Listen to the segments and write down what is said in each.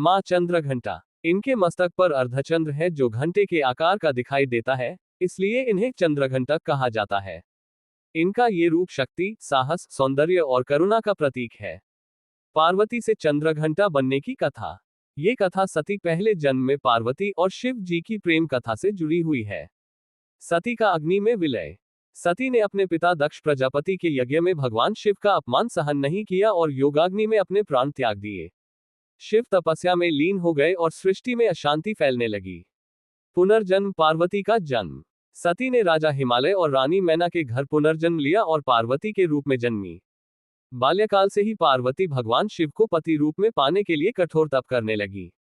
माँ चंद्रघंटा। इनके मस्तक पर अर्धचंद्र है जो घंटे के आकार का दिखाई देता है, इसलिए इन्हें चंद्रघंटा कहा जाता है। इनका ये रूप शक्ति, साहस, सौंदर्य और करुणा का प्रतीक है। पार्वती से चंद्रघंटा बनने की कथा। ये कथा सती पहले जन्म में पार्वती और शिव जी की प्रेम कथा से जुड़ी हुई है। सती का अग्नि में विलय। सती ने अपने पिता दक्ष प्रजापति के यज्ञ में भगवान शिव का अपमान सहन नहीं किया और योगाग्नि में अपने प्राण त्याग दिए। शिव तपस्या में लीन हो गए और सृष्टि में अशांति फैलने लगी। पुनर्जन्म। पार्वती का जन्म। सती ने राजा हिमालय और रानी मैना के घर पुनर्जन्म लिया और पार्वती के रूप में जन्मी। बाल्यकाल से ही पार्वती भगवान शिव को पति रूप में पाने के लिए कठोर तप करने लगी।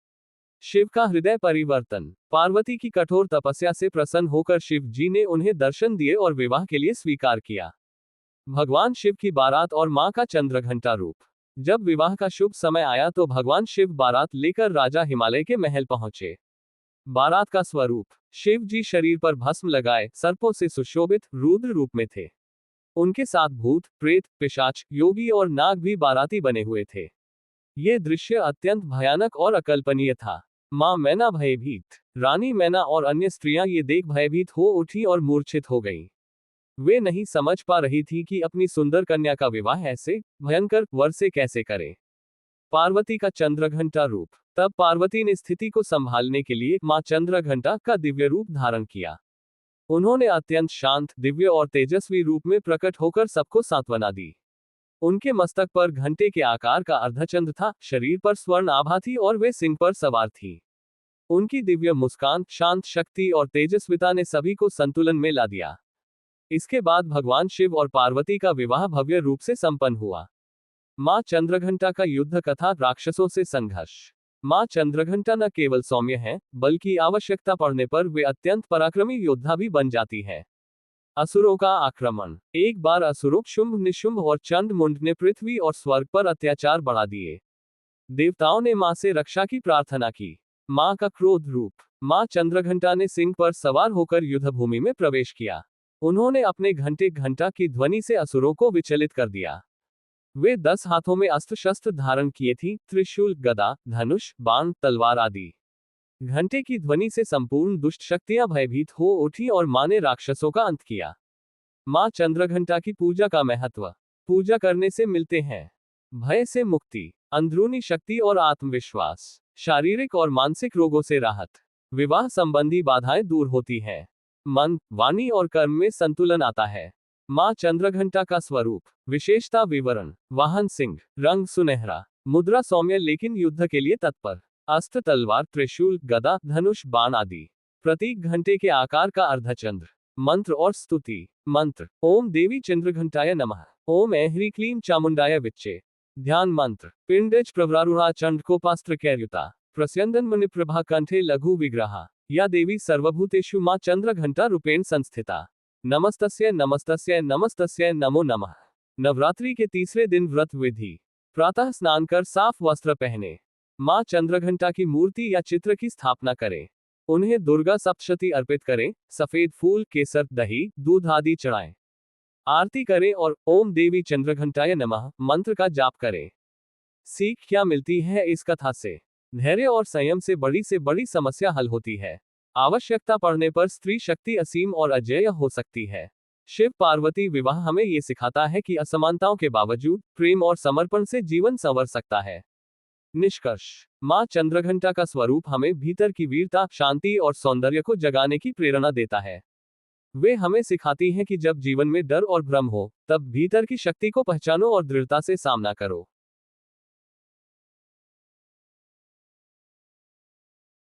शिव का हृदय परिवर्तन। पार्वती की कठोर तपस्या से प्रसन्न होकर शिव जी ने उन्हें दर्शन दिए और विवाह के लिए स्वीकार किया। भगवान शिव की बारात और मां का चंद्रघंटा रूप। जब विवाह का शुभ समय आया तो भगवान शिव बारात लेकर राजा हिमालय के महल पहुंचे। बारात का स्वरूप। शिव जी शरीर पर भस्म लगाए, सर्पों से सुशोभित, रुद्र रूप में थे। उनके साथ भूत, प्रेत, पिशाच, योगी और नाग भी बाराती बने हुए थे। ये दृश्य अत्यंत भयानक और अकल्पनीय था। मां मैना भयभीत। रानी मैना और अन्य स्त्रियां ये देख भयभीत हो उठी और मूर्छित हो गईं। वे नहीं समझ पा रही थी कि अपनी सुंदर कन्या का विवाह ऐसे भयंकर वर से कैसे करें। पार्वती का चंद्रघंटा रूप। तब पार्वती ने स्थिति को संभालने के लिए मां चंद्रघंटा का दिव्य रूप धारण किया। उन्होंने अत्यंत शांत, दिव्य और तेजस्वी रूप में प्रकट होकर सबको सांत्वना दी। उनके मस्तक पर घंटे के आकार का अर्धचंद्र था, शरीर पर स्वर्ण आभा थी और वे सिंह पर सवार थी। उनकी दिव्य मुस्कान, शांत शक्ति और तेजस्विता ने सभी को संतुलन में ला दिया। इसके बाद भगवान शिव और पार्वती का विवाह भव्य रूप से संपन्न हुआ। मां चंद्रघंटा का युद्ध कथा। राक्षसों से संघर्ष। मां चंद्रघंटा न केवल सौम्य हैं, बल्कि आवश्यकता पड़ने पर वे अत्यंत पराक्रमी योद्धा भी बन जाती है। असुरों का आक्रमण। एक बार असुरों शुंभ, निशुंभ और चंडमुंड ने पृथ्वी और स्वर्ग पर अत्याचार बढ़ा दिए। देवताओं ने मां से रक्षा की प्रार्थना की। मां का क्रोध रूप। मां चंद्रघंटा ने सिंह पर सवार होकर युद्धभूमि में प्रवेश किया। उन्होंने अपने घंटे घंटा की ध्वनि से असुरों को विचलित कर दिया। वे 10 हाथों में अस्त्र शस्त्र धारण किए थी, त्रिशूल, गदा, धनुष, बाण, तलवार आदि। घंटे की ध्वनि से संपूर्ण दुष्ट शक्तियां भयभीत हो उठी और मां ने राक्षसों का अंत किया। मां चंद्रघंटा की पूजा का महत्व। पूजा करने से मिलते हैं भय से मुक्ति, अंदरूनी शक्ति और आत्मविश्वास, शारीरिक और मानसिक रोगों से राहत, विवाह संबंधी बाधाएं दूर होती हैं, मन, वाणी और कर्म में संतुलन आता है। मां चंद्रघंटा का स्वरूप। विशेषता विवरण। वाहन सिंह, रंग सुनहरा, मुद्रा सौम्य लेकिन युद्ध के लिए तत्पर, अस्त्र तलवार, त्रिशूल, गदा, धनुष, बाण आदि। प्रतीक घंटे के आकार का अर्धचंद्र। मंत्र और स्तुति। मंत्र। ओम देवी चंद्रघंटाय नमः। ओम ऐह्री क्लीं चामुंडाय विच्चे। ध्यान मंत्र। पिंडज प्रवरारूढ़ा चंडकोपास्त्र कैर्युता प्रस्यंदन मुनि प्रभा कंठे लघु विग्रहा या देवी सर्वभूतेषु मां चंद्रघंटा रूपेण संस्थिता। नमस्तस्यै नमस्तस्यै नमस्तस्यै नमो नमः। नवरात्रि के तीसरे दिन व्रत विधि। प्रातः स्नान कर साफ वस्त्र पहने। मां चंद्रघंटा की मूर्ति या चित्र की स्थापना करें। उन्हें दुर्गा सप्तशती अर्पित करें, सफेद फूल, केसर, दही, दूध आदि चढ़ाएं। आरती करें और ओम देवी चंद्रघंटाय नमः मंत्र का जाप करें। सीख क्या मिलती है इस कथा से? धैर्य और संयम से बड़ी समस्या हल होती है। आवश्यकता पड़ने पर स्त्री शक्ति असीम और अजेय हो सकती है। शिव पार्वती विवाह हमें ये सिखाता है कि असमानताओं के बावजूद प्रेम और समर्पण से जीवन संवर सकता है। निष्कर्ष। मां चंद्रघंटा का स्वरूप हमें भीतर की वीरता, शांति और सौंदर्य को जगाने की प्रेरणा देता है। वे हमें सिखाती हैं कि जब जीवन में डर और भ्रम हो, तब भीतर की शक्ति को पहचानो और दृढ़ता से सामना करो।